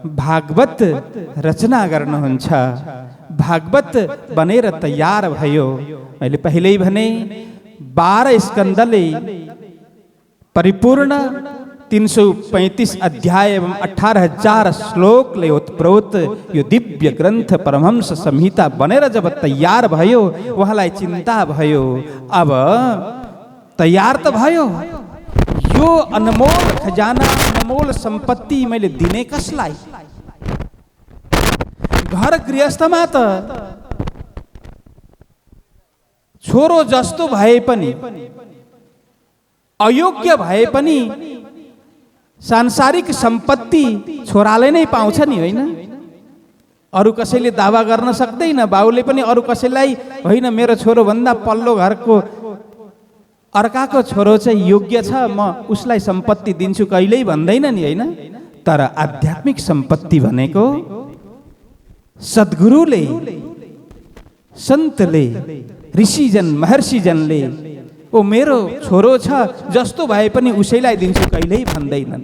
भागवत रचना गर्नुहुन्छ, भागवत बनेर तयार भयो। मैले पहिल्यै भने 12 स्कन्धले परिपूर्ण 335 अध्याय एवं 18,000 श्लोकले उत्प्रोत यो दिव्य ग्रन्थ परमहंस संहिता बनेर जब तयार भयो, उहाँलाई चिन्ता भयो, अब तयार त भयो, यो अनमोल खजाना, अनमोल सम्पत्ति मैले दिने कसलाई? घर गृहस्थमा त छोरो जस्तो भए पनि, अयोग्य भए पनि सांसारिक सम्पत्ति छोराले नै पाउँछ नि, होइन? अरू कसैले दावा गर्न सक्दैन। बाउले पनि अरू कसैलाई होइन मेरो छोरो भन्दा पल्लो घरको अर्काको छोरो चाहिँ योग्य छ, म उसलाई सम्पत्ति दिन्छु कहिल्यै भन्दैन नि, होइन? तर आध्यात्मिक सम्पत्ति भनेको सद्गुरुले, सन्तले, ऋषिजन महर्षिजनले ओ मेरो छोरो छ जस्तो भए पनि उसैलाई दिन्छु कहिल्यै भन्दैनन्।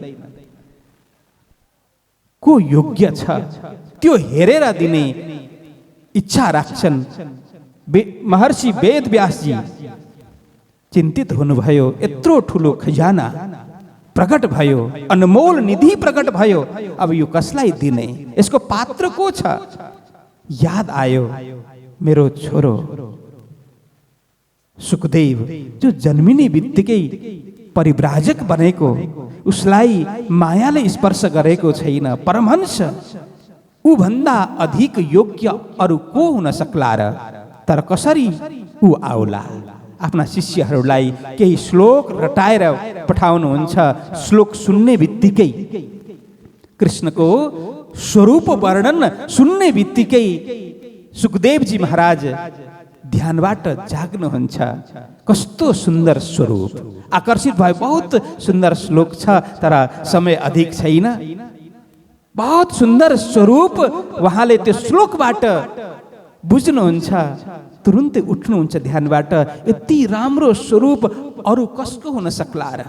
को योग्य छ त्यो हेरेर दिने इच्छा राख्छन्। महर्षि वेदव्यासजी चिन्तित हुनुभयो। यत्रो ठुलो खजाना प्रकट भयो, अनमोल निधि प्रकट भयो, अब यो कसलाई दिने? यसको पात्र को छ? याद आयो मेरो छोरो सुखदेव, जो जन्मिने बित्तिकै परिव्राजक बनेको, उसलाई मायाले स्पर्श गरेको छैन। परमहंस ऊ भन्दा अधिक योग्य अरू को हुन सक्ला र? तर कसरी ऊ आउला? आफ्ना शिष्यहरूलाई केही श्लोक रटाएर पठाउनुहुन्छ। श्लोक सुन्ने बित्तिकै, कृष्णको स्वरूप वर्णन सुन्ने बित्तिकै सुखदेवजी महाराज ध्यानबाट जाग्नुहुन्छ। कस्तो सुन्दर स्वरूप! आकर्षित भयो। बहुत सुन्दर श्लोक छ, तर समय अधिक छैन। बहुत सुन्दर स्वरूप उहाँले त्यो श्लोकबाट बुझ्नुहुन्छ। तुरुन्तै उठ्नुहुन्छ ध्यानबाट। यति राम्रो स्वरूप अरू कसको हुन सक्ला र?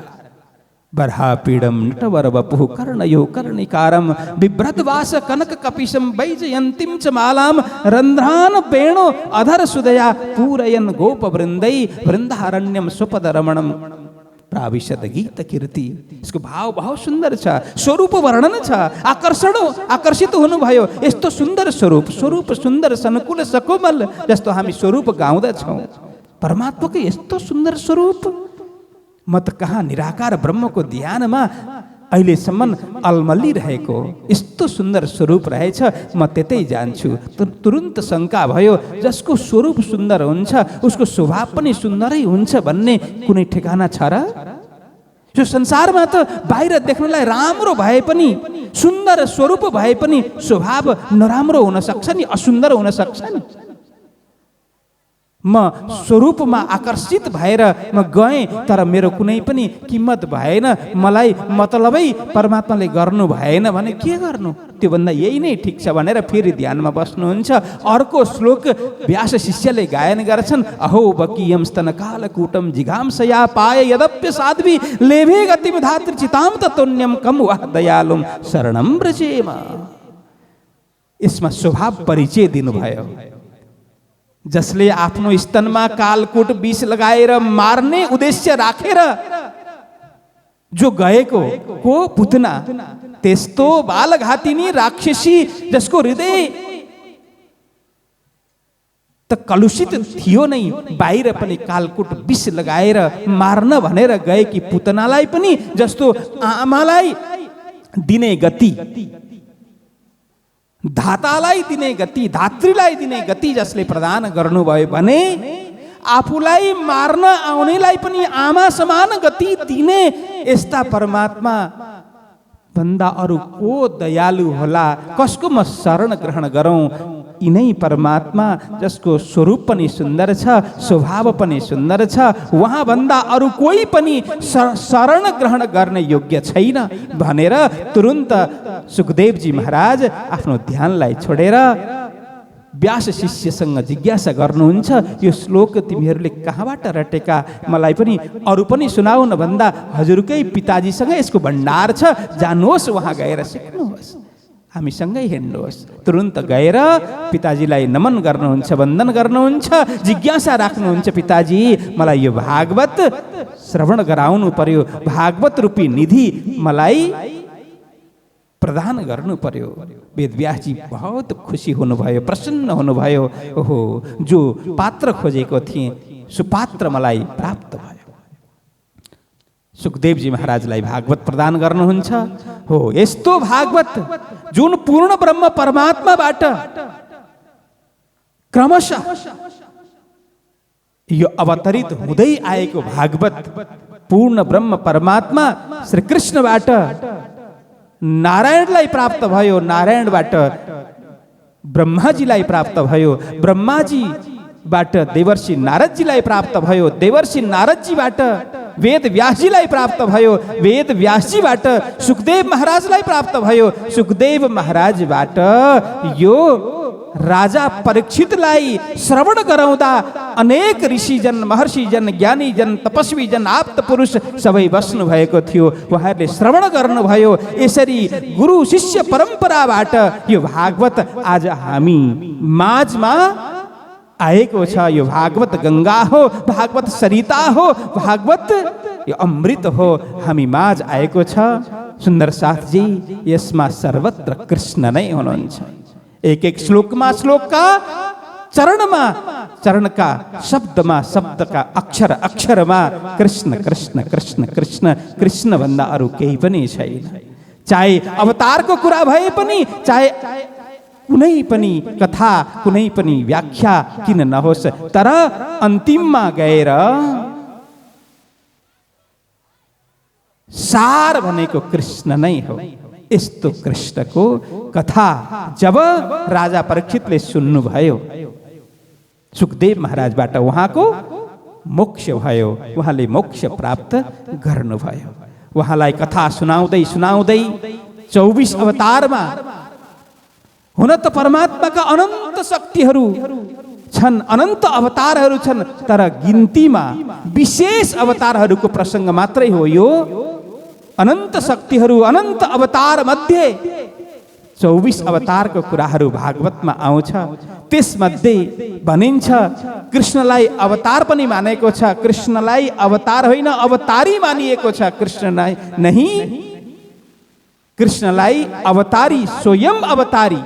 बर्हापीडम नटवर वपुः कर्णयो कर्णिकारम बिभ्रतवास कनक कपिशम वैजयन्तीं च मालाम रन्ध्रान वेणो अधर सुदया पूरयन् गोपवृन्दै वृन्दारण्यम स्वपद रमणम प्राविशद गीत कीर्ति। इसको भाव बहुत सुन्दर छ, स्वरूप वर्णन छ। आकर्षित हुनुभयो। यस्तो सुन्दर स्वरूप, स्वरूप सुन्दर सनुकूल सकोमल जस्तो हामी स्वरूप गाउँदछौँ। परमात्माको यस्तो सुन्दर स्वरूप। म त कहाँ निराकार ब्रह्मको ध्यानमा अहिलेसम्म अल्मलिरहेको यस्तो सुन्दर स्वरूप रहेछ, म त्यतै जान्छु। तुरुन्त शङ्का भयो, जसको स्वरूप सुन्दर हुन्छ उसको स्वभाव पनि सुन्दरै हुन्छ भन्ने कुनै ठेगाना छ र? यो संसारमा त बाहिर देख्नलाई राम्रो भए पनि, सुन्दर स्वरूप भए पनि स्वभाव नराम्रो हुन सक्छ नि, असुन्दर हुन सक्छ नि। म स्वरूपमा आकर्षित भएर म गएँ, तर मेरो कुनै पनि किम्मत भएन, मलाई मतलबै परमात्माले गर्नु भएन भने के गर्नु? त्यो भन्दा यही नै ठिक छ भनेर फेरि ध्यानमा बस्नुहुन्छ। अर्को श्लोक व्यास शिष्यले गायन गर्छन्। अहो बकीयम स्तन कालकूटम जिघांसया पाय यदप्य साध्वी लेभे गतिम धातृ चिताम ततोन्यम कम वह दयालुम शरणम व्रजेम। यसमा स्वभाव परिचय दिनुभयो। जसले आफ्नो स्तनमा कालकूट विष लगाएर मार्ने उद्देश्य राखेर जो गएको को पुतना, त्यस्तो बालघातिनी राक्षसी जसको हृदय त कलुषित थियो नै, बाहिर पनि कालकूट विष लगाएर मार्न भनेर गएकी पुतनालाई पनि जस्तो आमालाई दिने गति, धातालाई दिने गति, धात्रीलाई दिने गति जसले प्रदान गर्नुभयो भने आफूलाई मार्न आउनेलाई पनि आमा समान गति दिने यस्ता परमात्मा भन्दा अरू को दयालु होला? कसको म शरण ग्रहण गरौँ? यिनै परमात्मा जसको स्वरूप पनि सुन्दर छ, स्वभाव पनि सुन्दर छ, उहाँ भन्दा अरू कोही पनि शरण ग्रहण गर्ने योग्य छैन भनेर तुरुन्त सुखदेवजी महाराज आफ्नो ध्यानलाई छोडेर व्यास शिष्यसँग जिज्ञासा गर्नुहुन्छ, यो श्लोक तिमीहरूले कहाँबाट रटेका? मलाई पनि अरू पनि सुनाऊ न भन्दा हजुरकै पिताजीसँग यसको भण्डार छ, जानुहोस् वहाँ गएर सिक्नुहोस्। हामीसँगै हिँड्नुहोस्। तुरुन्त गएर पिताजीलाई नमन गर्नुहुन्छ, वन्दन गर्नुहुन्छ, जिज्ञासा राख्नुहुन्छ, पिताजी मलाई यो भागवत श्रवण गराउनु पर्यो, भागवत रूपी निधि मलाई प्रदान गर्नु पर्यो। वेदव्यासजी बहुत खुसी हुनुभयो, प्रसन्न हुनुभयो। ओहो, जो पात्र खोजेको थिएँ सुपात्र मलाई प्राप्त भयो। सुखदेवजी महाराजलाई भागवत प्रदान गर्नुहुन्छ। हो, यस्तो भागवत जुन पूर्ण ब्रह्म परमात्माबाट क्रमशः यो अवतरित हुँदै आएको भागवत पूर्ण ब्रह्म परमात्मा श्री कृष्णबाट नारायणलाई प्राप्त भयो, नारायणबाट ब्रह्माजीलाई प्राप्त भयो, ब्रह्माजीबाट देवर्षि नारदजीलाई प्राप्त भयो, देवर्षि नारदजीबाट वेद व्यासजीलाई प्राप्त भयो, वेद व्यासजीबाट सुखदेव महाराजलाई प्राप्त भयो, सुखदेव महाराजबाट यो राजा परीक्षितलाई श्रवण गराउँदा अनेक ऋषिजन, महर्षिजन, ज्ञानीजन, तपस्वीजन, आप्त पुरुष सबै बस्नु भएको थियो। उहाँहरूले श्रवण गर्नुभयो। यसरी गुरु शिष्य परम्पराबाट यो भागवत आज हामी माझमा आएको छ। यो भागवत गंगा हो, भागवत सरिता हो, भागवत यो अमृत हो, हामी माझ आएको छ। सुन्दर साथजी, यसमा सर्वत्र कृष्ण नै हुनुहुन्छ। एक एक श्लोकमा श्लोकका, चरणमा चरणका, शब्दमा शब्दका, अक्षर अक्षरमा कृष्ण कृष्ण कृष्ण कृष्ण कृष्ण भन्दा अरू केही पनि छैन। चाहे अवतारको कुरा भए पनि, चाहे कुनै पनि कथा, कुनै पनि व्याख्या किन नहोस्, तर अन्तिममा गएर सार भनेको कृष्ण नै हो। यस्तो कृष्णको कथा जब राजा परीक्षितले सुन्नुभयो, सुखदेव महाराजबाट उहाँको मोक्ष भयो, उहाँले मोक्ष प्राप्त गर्नुभयो। उहाँलाई कथा सुनाउँदै सुनाउँदै 24 अवतारमा, हुन त परमात्माका अनन्त शक्तिहरू छन्, अनन्त अवतारहरू छन्, तर गिन्तीमा विशेष अवतारहरूको प्रसङ्ग मात्रै हो यो। अनन्त शक्तिहरू, अनन्त अवतार मध्ये 24 अवतारको कुराहरू भागवतमा आउँछ। त्यसमध्ये भनिन्छ कृष्णलाई अवतार पनि मानेको छ, कृष्णलाई अवतार होइन अवतारी मानिएको छ। कृष्णलाई नहीं, कृष्णलाई अवतारी, स्वयं अवतारी।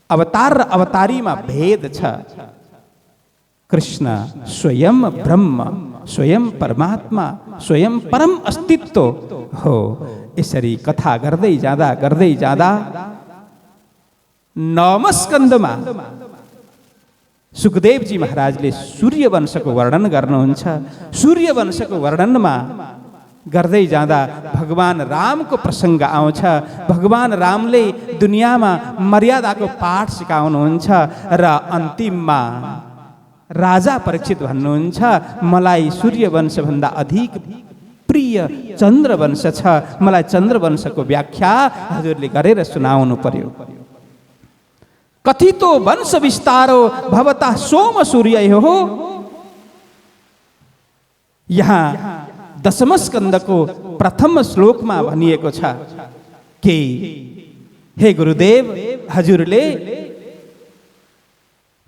अवतार र अवतारीमा भेद छ। कृष्ण स्वयं ब्रह्म, स्वयं परमात्मा, स्वयं परम अस्तित्व हो। यसरी कथा गर्दै जाँदा गर्दै जाँदा 9 स्कन्धमा सुखदेवजी महाराजले सूर्यवंशको वर्णन गर्नुहुन्छ। सूर्यवंशको वर्णनमा गर्दै जाँदा भगवान रामको प्रसङ्ग आउँछ। भगवान रामले दुनियाँमा मर्यादाको पाठ सिकाउनुहुन्छ र अन्तिममा राजा परीक्षित भन्नुहुन्छ, मलाई सूर्यवंश भन्दा अधिक प्रिय चन्द्रवंश छ, मलाई चन्द्रवंशको व्याख्या हजुरले गरेर सुनाउनु पर्यो। कथितो वंश विस्तारो भवता सोम सूर्य हो। यहाँ 10 स्कन्धको प्रथम श्लोकमा भनिएको छ कि हे गुरुदेव, हजुरले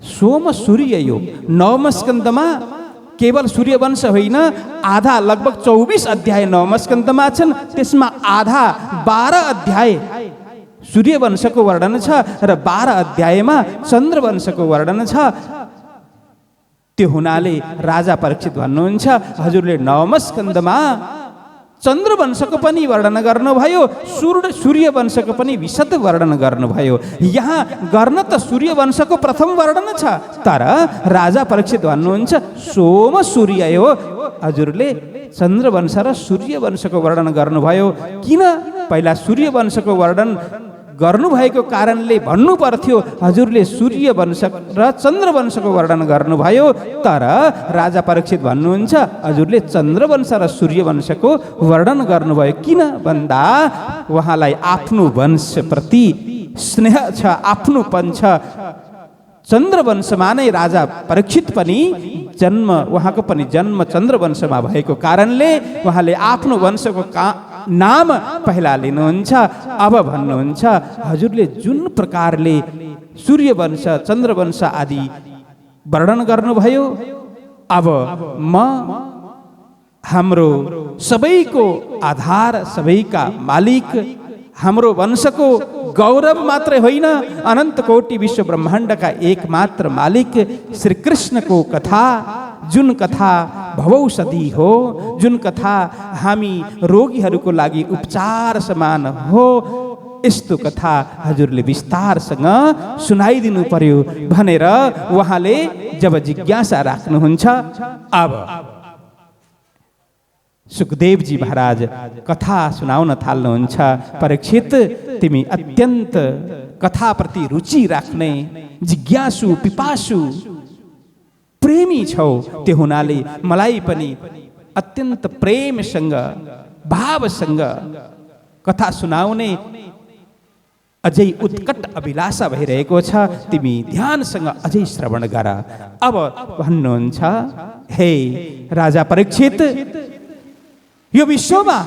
सोम सूर्य योग 9 स्कन्धमा केवल सूर्यवंश होइन, आधा लगभग 24 अध्याय 9 स्कन्धमा छन्। त्यसमा आधा 12 अध्याय सूर्यवंशको वर्णन छ र 12 अध्यायमा चन्द्रवंशको वर्णन छ। त्यो हुनाले राजा परीक्षित भन्नुहुन्छ, हजुरले 9 स्कन्धमा चन्द्रवंशको पनि वर्णन गर्नुभयो, सूर्यवंशको पनि विशद वर्णन गर्नुभयो। यहाँ गर्न त सूर्यवंशको प्रथम वर्णन छ, तर राजा परीक्षित भन्नुहुन्छ सोम सूर्य हो। हजुरले चन्द्रवंश र सूर्यवंशको वर्णन गर्नुभयो। किन पहिला सूर्यवंशको वर्णन गर्नुभएको कारणले भन्नु पर्थ्यो हजुरले सूर्यवंश र चन्द्रवंशको वर्णन गर्नुभयो, तर राजा परीक्षित भन्नुहुन्छ हजुरले चन्द्रवंश र सूर्यवंशको वर्णन गर्नुभयो। किन भन्दा उहाँलाई आफ्नो वंशप्रति स्नेह छ, आफ्नोपन छ। चन्द्रवंशमा नै राजा परीक्षित पनि उहाँको पनि जन्म चन्द्रवंशमा भएको कारणले उहाँले आफ्नो वंशको नाम पहिला लिनुहुन्छ। अब भन्नुहुन्छ हजुरले जुन प्रकारले सूर्यवंश चन्द्रवंश आदि वर्णन गर्नुभयो, अब म हाम्रो सबैको आधार, सबैका मालिक, हाम्रो वंशको गौरव मात्रै होइन, अनन्त कोटि विश्व ब्रह्माण्डका एकमात्र मालिक श्री कृष्णको कथा, जुन कथा भवौषधि हो, जुन कथा हामी रोगीहरूको लागि उपचार समान हो, यस्तो कथा हजुरले विस्तारसँग सुनाइदिनु पर्यो भनेर उहाँले जब जिज्ञासा राख्नुहुन्छ, अब सुखदेवजी महाराज कथा सुनाउन थाल्नुहुन्छ। परीक्षित, तिमी अत्यन्त कथाप्रति रुचि राख्ने, जिज्ञासु, पिपासु, प्रेमी छौ, त्यो हुनाले मलाई पनि अत्यन्त प्रेमसँग, भावसँग कथा सुनाउने अझै उत्कट अभिलाषा भइरहेको छ। तिमी ध्यानसँग अझै श्रवण गर। अब भन्नुहुन्छ, हे राजा परीक्षित, यो विश्वमा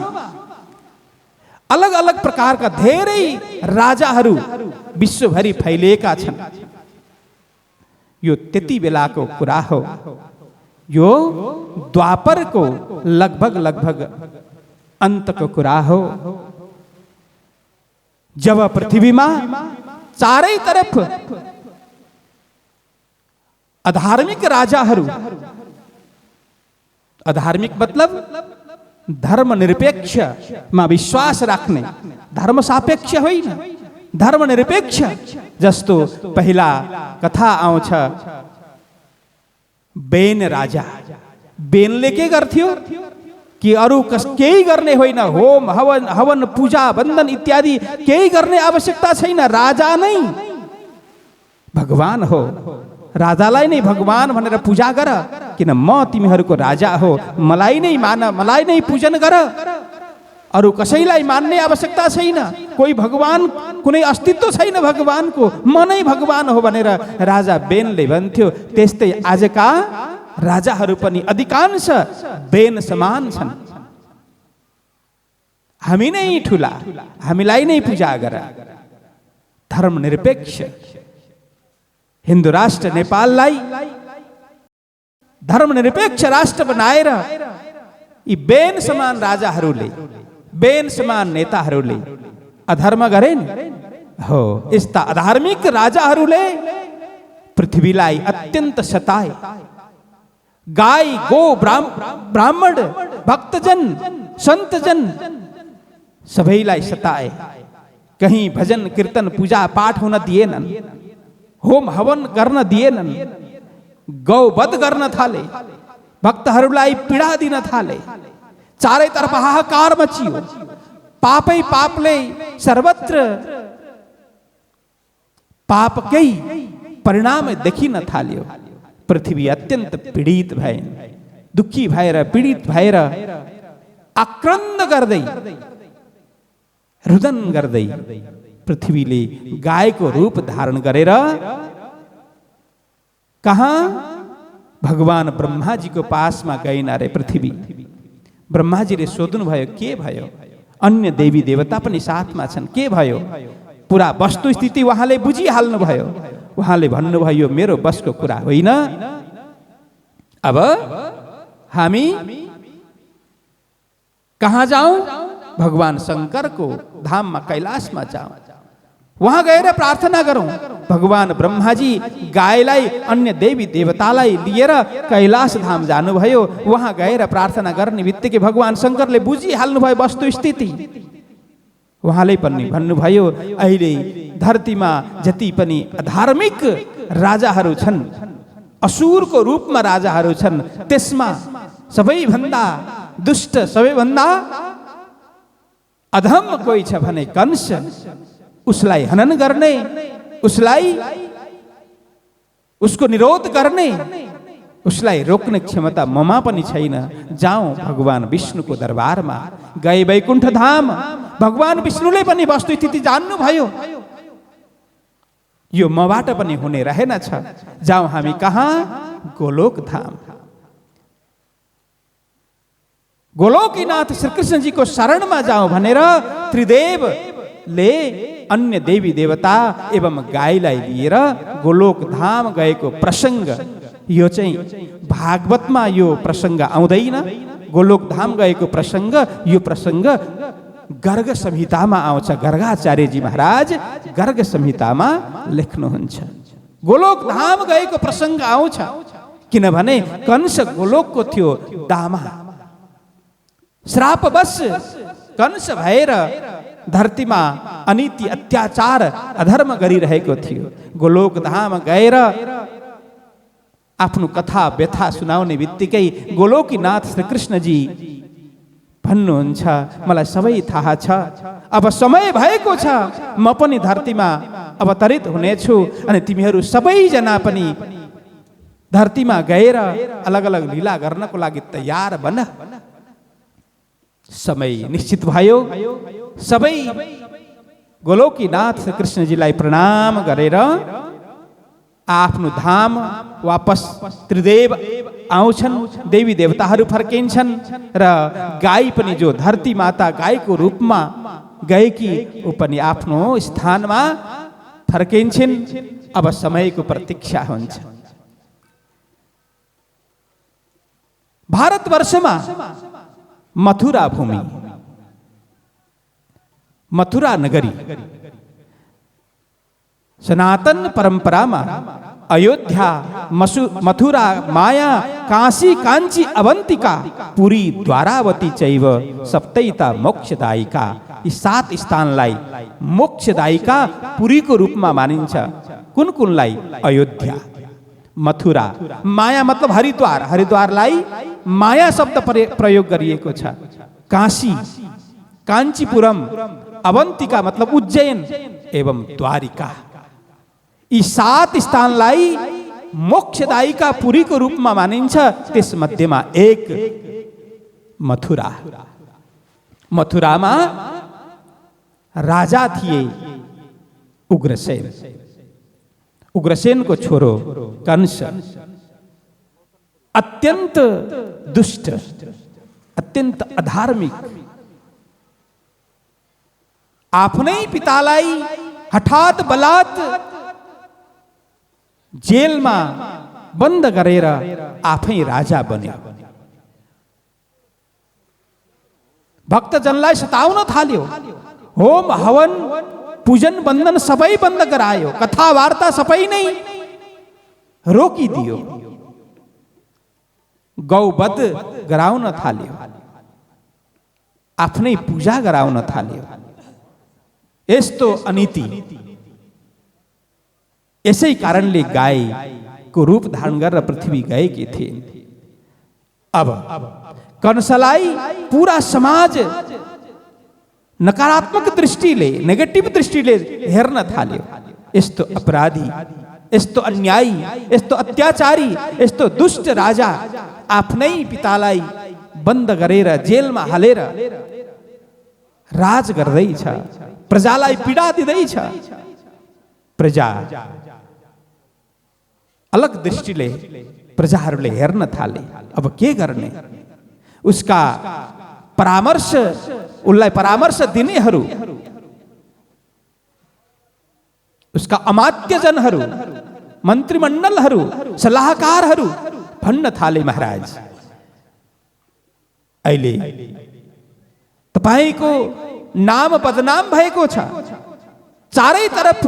अलग अलग प्रकारका धेरै राजाहरू विश्वभरि फैलिएका छन्। यो त्यति बेलाको कुरा हो, यो द्वापरको लगभग अन्तको कुरा हो, जब पृथ्वीमा चारैतर्फ अधार्मिक राजाहरू, अधार्मिक मतलब धर्मनिरपेक्षमा विश्वास राख्ने, धर्म सापेक्ष होइन, धर्मनिरपेक्ष। जस्तो पहिला कथा आउँछ, बेन राजा, बेनले के गर्थ्यो कि अरू केही गर्ने होइन, होम हवन पूजा बन्धन इत्यादि केही गर्ने आवश्यकता छैन, राजा नै भगवान हो, राजालाई नै भगवान भनेर पूजा गर, किन म तिमीहरूको राजा हो, मलाई नै मान, मलाई नै पूजन गर, अरू कसैलाई मान्ने आवश्यकता छैन, कोही भगवान, कुनै अस्तित्व छैन भगवानको, म नै भगवान हो भनेर राजा बेनले भन्थ्यो। त्यस्तै आजका राजाहरू पनि अधिकांश बेन समान छन्, हामी नै ठुला, हामीलाई नै पूजा गर, धर्मनिरपेक्ष। हिन्दू राष्ट्र नेपाललाई धर्मनिरपेक्ष राष्ट्र बनाएर यी बेन समान राजाहरूले, बेन समान नेताहरूले अधर्म गरे नि हो। यस्ता अधार्मिक राजाहरूले पृथ्वीलाई अत्यन्त सताए, गाई गो ब्राह्मण भक्तजन सन्तजन सबैलाई सताए, कहीं भजन कीर्तन पूजा पाठ हुन दिएनन्, होम हवन गर्न दिएनन्, गौवध गर्न थाले, भक्तहरूलाई पीडा दिन थाले, चारैतर्फ हाहाकार मचियो, पापै पापले सर्वत्र पापकै परिणाम देखिन थाल्यो। पृथ्वी अत्यन्त पीडित भए, दुखी भएर, पीडित भएर, आक्रन्द गर्दै, रुदन गर्दै पृथ्वीले गायको रूप धारण गरेर कहाँ भगवान ब्रह्माजीको पासमा गइन् अरे पृथ्वी। ब्रह्माजीले सोध्नु भयो, के भयो? अन्य देवी देवता पनि साथमा छन्, के भयो? पुरा वस्तुस्थिति उहाँले बुझिहाल्नु भयो। उहाँले भन्नुभयो, मेरो बसको कुरा होइन, अब हामी कहाँ जाउँ? भगवान शंकरको धाममा, कैलाशमा जाउँ, वहाँ गएर प्रार्थना गरौँ। भगवान ब्रह्माजी गाईलाई, अन्य देवी देवतालाई लिएर कैलाश धाम जानुभयो। वहाँ गएर प्रार्थना गर्ने बित्तिकै भगवान शंकरले बुझिहाल्नुभयो वस्तुस्थिति। उहाँले पनि भन्नुभयो, अहिले धरतीमा जति पनि अधार्मिक राजाहरू छन्, असुरको रूपमा राजाहरू छन्, त्यसमा सबैभन्दा दुष्ट, सबैभन्दा अधम कोही छ भने कंस। उसलाई हनन गर्ने, उसलाई, उसको निरोध गर्ने, उसलाई रोक्ने क्षमता ममा पनि छैन। जाउँ भगवान विष्णुको दरबारमा। गए वैकुण्ठ धाम। भगवान विष्णुले पनि वस्तुस्थिति जान्नुभयो, यो मबाट पनि हुने रहेनछ। जाउँ हामी कहाँ? गोलोक धाम। गोलोकीनाथ श्री कृष्णजीको शरणमा जाउँ भनेर त्रिदेवले अन्य देवी देवता एवं गाईलाई लिएर गोलोक धाम गएको प्रसङ्ग यो चाहिँ भागवतमा यो प्रसङ्ग आउँदैन। गोलोक धाम गएको प्रसङ्ग यो प्रसङ्ग गर्ग संहितामा आउँछ। गर्गाचार्यजी महाराज गर्ग संहितामा लेख्नुहुन्छ। गोलोक धाम गएको प्रसङ्ग आउँछ किनभने कंस गोलोकको थियो दामा। श्रापवश कंस भएर धरतीमा अनीति अत्याचार अधर्म गरिरहेको थियो। गोलोक धाम गएर आफ्नो कथा व्यथा सुनाउने बित्तिकै गोलोकीनाथ श्री कृष्णजी भन्नुहुन्छ मलाई सबै थाहा छ, अब समय भएको छ, म पनि धरतीमा अवतरित हुनेछु अनि तिमीहरू सबैजना पनि धरतीमा गएर अलग अलग लीला गर्नको लागि तयार बन। समय निश्चित भयो। सबै गोलोकीनाथ श्री कृष्णजीलाई प्रणाम गरेर आफ्नो धाम वापस त्रिदेव आउँछन्। देवी देवताहरू फर्किन्छन् र गाई पनि जो धरती माता गाईको रूपमा गएकी ऊ पनि आफ्नो स्थानमा फर्किन्छन्। अब समयको प्रतीक्षा हुन्छ। भारतवर्षमा मथुरा भूमि, मथुरा नगरी सनातन परंपरामा अयोध्या, मथुरा, माया, काशी, कांची, अवंतिका, पुरी, द्वारावती चैव सप्तैता मोक्षदायिका, यी 7 स्थानलाई मोक्षदायिका पुरीको रूपमा मानिन्छ। कुन कुनलाई? अयोध्या, मथुरा, माया मतलब हरिद्वार, हरिद्वारलाई माया शब्द प्रयोग गरिएको छ। काशी, कांचीपुरम, अवंतिका मतलब उज्जैन एवं द्वारिका, यी 7 स्थानलाई मोक्षदायिका पुरीको रूपमा मानिन्छ। त्यस मध्येमा एक मथुरा। मथुरामा राजा थिए उग्रसेन। उग्रसेनको छोरो कंस अत्यन्त दुष्ट, अत्यन्त अधार्मिक, आफ्नै पितालाई हठात बलात् जेलमा बन्द गरेर आफै राजा बन्यो। भक्तजनलाई सताउन थाल्यो। होम हवन पूजन बन्धन सबै बन्द गरायो। कथा वार्ता सबै नै रोकिदियो। गौवध गराउन थाल्यो। आफ्नै पूजा गराउन थाल्यो। यस्तो अनीति। यसै कारणले गाईको रूप धारण गरेर पृथ्वी गएकी थिए। अब कंसलाई पूरा समाज नकारात्मक दृष्टिले, नेगेटिभ दृष्टिले हेर्न थाल्यो। यस्तो अपराधी, यस्तो अन्यायी, यस्तो अत्याचारी, यस्तो दुष्ट राजा आफ्नै पितालाई बन्द गरेर जेलमा हालेर राज गर्दैछ, प्रजालाई पीडा दिँदैछ। प्रजा अलग दृष्टिले प्रजाहरूले हेर्न थाले। अब के गर्ने? उसका परामर्श, उसलाई परामर्श दिनेहरू, उसका अमात्यजनहरू, मन्त्रीमण्डलहरू, सल्लाहकारहरू भन्न थाले महाराज अहिले तपाईको नाम बदनाम भएको छ। चारैतर्फ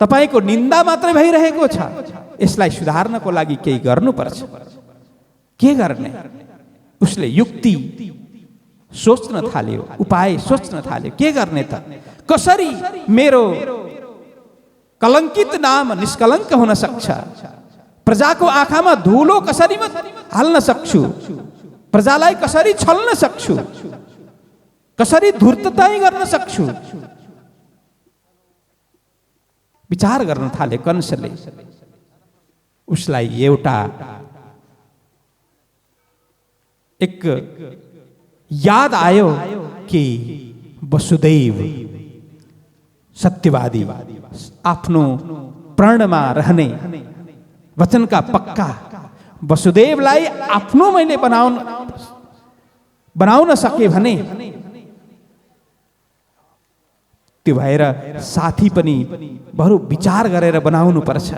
तपाईको निन्दा मात्रै भइरहेको छ। यसलाई सुधार्नको लागि केही गर्नुपर्छ। के गर्ने? उसले युक्ति सोच्न थाल्यो, उपाय सोच्न थाल्यो। के गर्ने त? कसरी मेरो कलंकित नाम निष्कलंक हुन सक्छ? प्रजाको आँखामा धुलो कसरी म हाल्न सक्छु? प्रजालाई कसरी छल्न सक्छु? कसरी धूर्तताई गर्न सक्छु? विचार गर्न थाले कंसले। उसलाई एउटा एक याद आयो कि वसुदेव सत्यवादी, आफ्नो प्रणमा रहने वचनका पक्का वसुदेवलाई आफ्नो मैले बनाउन बनाउन सके भने त्यो भएर साथी पनि बरु विचार गरेर बनाउनु पर्छ।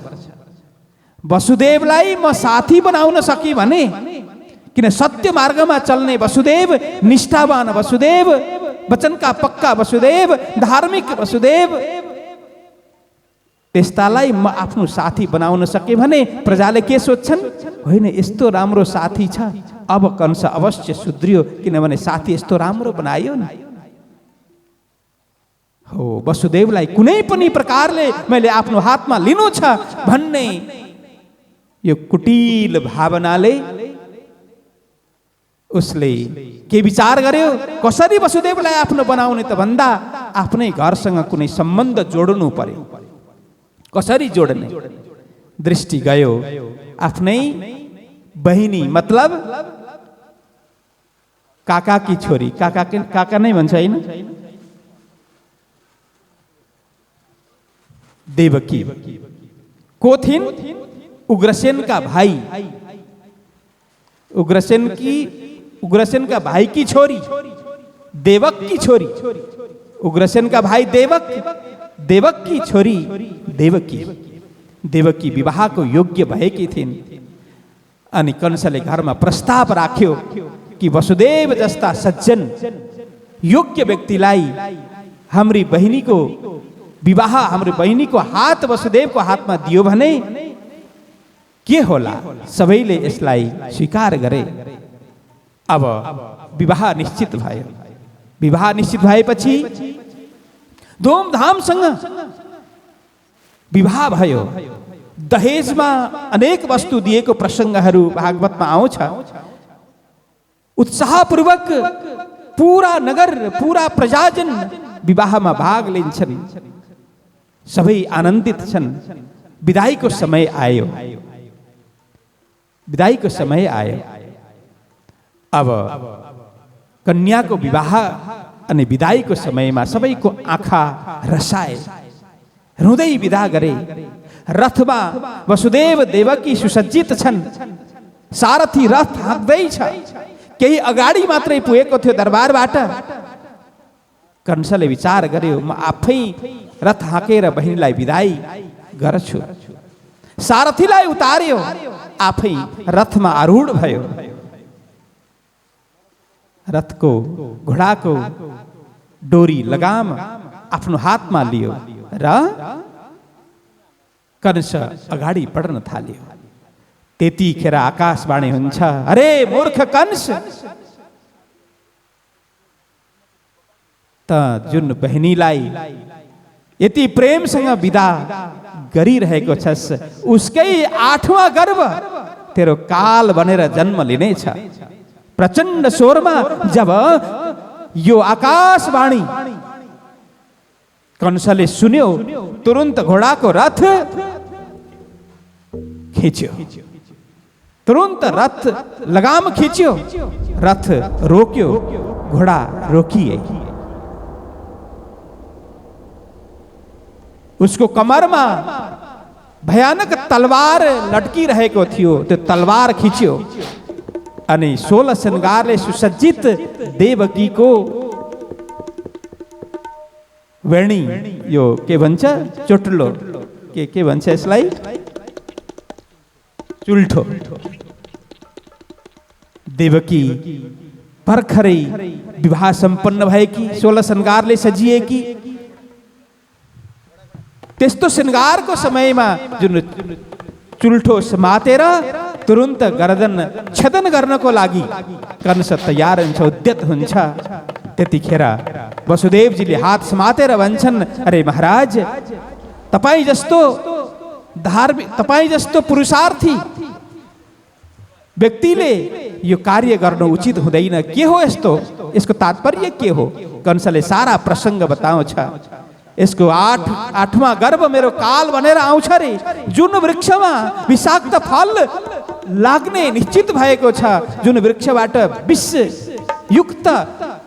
वसुदेवलाई म साथी बनाउन सके भने, किन सत्य मार्गमा चल्ने वसुदेव, निष्ठावान वसुदेव, वचनका पक्का वसुदेव, धार्मिक वसुदेव, त्यस्तालाई म आफ्नो साथी बनाउन सके भने प्रजाले के सोच्छन्? होइन, यस्तो राम्रो साथी छ, अब कंस अवश्य सुध्रियो, किनभने साथी यस्तो राम्रो बनायो नि। हो, वसुदेवलाई कुनै पनि प्रकारले मैले आफ्नो हातमा लिनु छ भन्ने यो कुटिल भावनाले उसले के विचार गर्यो? कसरी वसुदेवलाई आफ्नो बनाउने त भन्दा आफ्नै घरसँग कुनै सम्बन्ध जोड्नु पर्यो। कसरी जोड्ने? दृष्टि गयो आफ्नै बहिनी, मतलब काकाकी छोरी, काका नै भन्छ हैन, देवकी को थिइन्? उग्रसेनका भाइ, उग्रसेनका भाइ की छोरी, देवक की छोरी। उग्रसेनका भाइ देवक, देवक की छोरी देवकी। देवकी विवाहको योग्य भएकी थिइन्। अनि कंसले घरमा प्रस्ताव राख्यो कि वसुदेव जस्ता सज्जन योग्य व्यक्तिलाई हाम्री बहिनीको विवाह, हाम्रो बहिनीको हात वसुदेवको हातमा दियो भने के होला? सबैले यसलाई स्वीकार गरे। अब विवाह निश्चित भयो। विवाह निश्चित भएपछि धूमधामसँग विवाह भयो। दहेजमा अनेक वस्तु दिएको प्रसङ्गहरू भागवतमा आउँछ। उत्साहपूर्वक पूरा नगर, पूरा प्रजाजन विवाहमा भाग लिन्छन्। सबै आनन्दित छन्। विदाईको समय आयो। विदाईको समय आयो। अब कन्याको विवाह अनि विदाईको समयमा सबैको आँखा रसाए, रुँदै विदा गरे। रथमा वसुदेव देवकी सुसज्जित छन्। सारथी रथ हाँक्दैछ। केही अगाडि मात्रै पुगेको थियो दरबारबाट। कंसले विचार गर्यो, म आफै रथ हाँकेर बहिनीलाई विदाई गर्छु। सारथीलाई उतार्यो, आफै रथमा आरूढ भयो। रथको घोडाको डोरी लगाम आफ्नो हातमा लियो र कंस अगाडि बढ्न थाल्यो। त्यतिखेर आकाशवाणी हुन्छ, अरे मूर्ख कंस, त जुन बहिनीलाई यति प्रेमसँग विदा गरिरहेको छस्, उसकै 8वां गर्भ तेरो काल बनेर जन्म लिनेछ। प्रचण्ड स्वरमा जब यो आकाशवाणी कंसले सुन्यो, तुरन्त घोडाको रथ खिच्यो। तुरन्त रथ लगाम खिच्यो, रथ रोक्यो, घोडा रोकिए। उसको कमरमा भयानक तलवार लटकी रहेको थियो। त्यो तलवार खिच्यो अनि 16 श्रृंगारले सुसज्जित देवकीको वेणी, यो के भन्छ, चोटलो, के भन्छ यसलाई, चुल्ठो, देवकी भर्खरै विवाह सम्पन्न भएकी, 16 श्रृंगारले सजिएकी। त्यस्तो श्रृंगारको समयमा जुन चुल्ठो समातेर तुरन्त गर्दन छेदन गर्नको लागि कंस तयार हुन्छ, उद्यत हुन्छ। त्यतिखेर वसुदेवजीले हात समातेर भन्छन्, अरे महाराज, तपाईं जस्तो पुरुषार्थी व्यक्तिले यो कार्य गर्न उचित हुँदैन। के हो यस्तो? यसको तात्पर्य के हो? कंसले सारा प्रसङ्ग बताउँछ। यसको 8वां गर्भ मेरो काल बनेर आउँछ रे। जुन वृक्षमा विषाक्त फल लाग्ने निश्चित भएको छ, जुन वृक्षबाट विष युक्त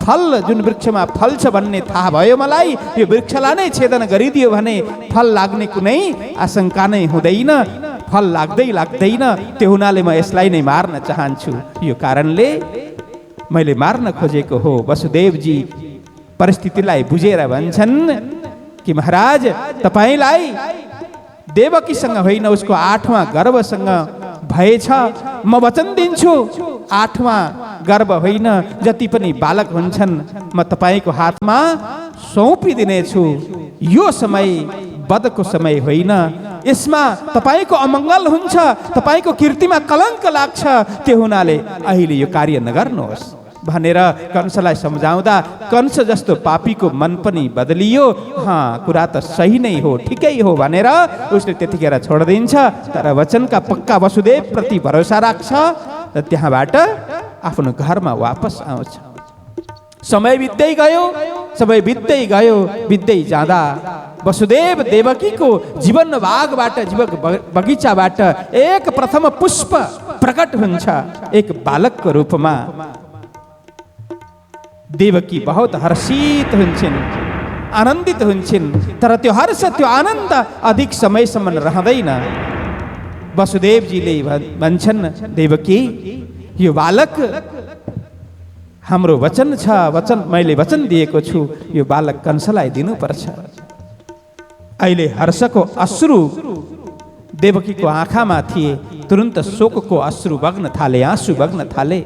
फल जुन वृक्षमा फल्छ भन्ने थाहा भयो मलाई, यो वृक्षलाई नै छेदन गरिदियो भने फल लाग्ने कुनै आशंका नै हुँदैन, फल लाग्दैन। त्यो हुनाले म यसलाई नै मार्न चाहन्छु। यो कारणले मैले मार्न खोजेको हो। वसुदेवजी परिस्थितिलाई बुझेर भन्छन् कि महाराज तपाईलाई देवकीसँग होइन उसको 8वां गर्भसँग भएछ। म वचन दिन्छु 8वां गर्भ होइन, जति पनि बालक हुन्छन् म तपाईको हातमा सौंपिदिनेछु। यो समय वधको समय होइन, यसमा तपाईको अमङ्गल हुन्छ, तपाईको कीर्तिमा कलङ्क लाग्छ। त्यो हुनाले अहिले यो कार्य नगर्नुहोस् भनेर कंसलाई सम्झाउँदा कंस जस्तो पापीको मन पनि बदलियो। कुरा त सही नै हो, ठिकै हो भनेर उसले त्यतिखेर छोडिदिन्छ। तर वचनका पक्का वसुदेव प्रति भरोसा राख्छ र त्यहाँबाट आफ्नो घरमा वापस आउँछ। समय बित्दै गयो, समय बित्दै गयो। बित्दै जाँदा वसुदेव देवकीको जीवन बागबाट, जीवन बगैँचाबाट एक प्रथम पुष्प प्रकट हुन्छ एक बालकको रूपमा। देवकी बहुत हर्षित हुन्छन्, आनन्दित हुन्छन्। तर त्यो हर्ष, त्यो आनन्द अधिक समयसम्म रहँदैन। वसुदेवजीले भन्छन्, देवकी यो बालक हाम्रो वचन छ, मैले वचन दिएको छु, यो बालक कंसलाई दिनुपर्छ। अहिले हर्षको अश्रु देवकीको आँखामा थिए। तुरन्त शोकको अश्रु बग्न थाले, आँसु बग्न थाले।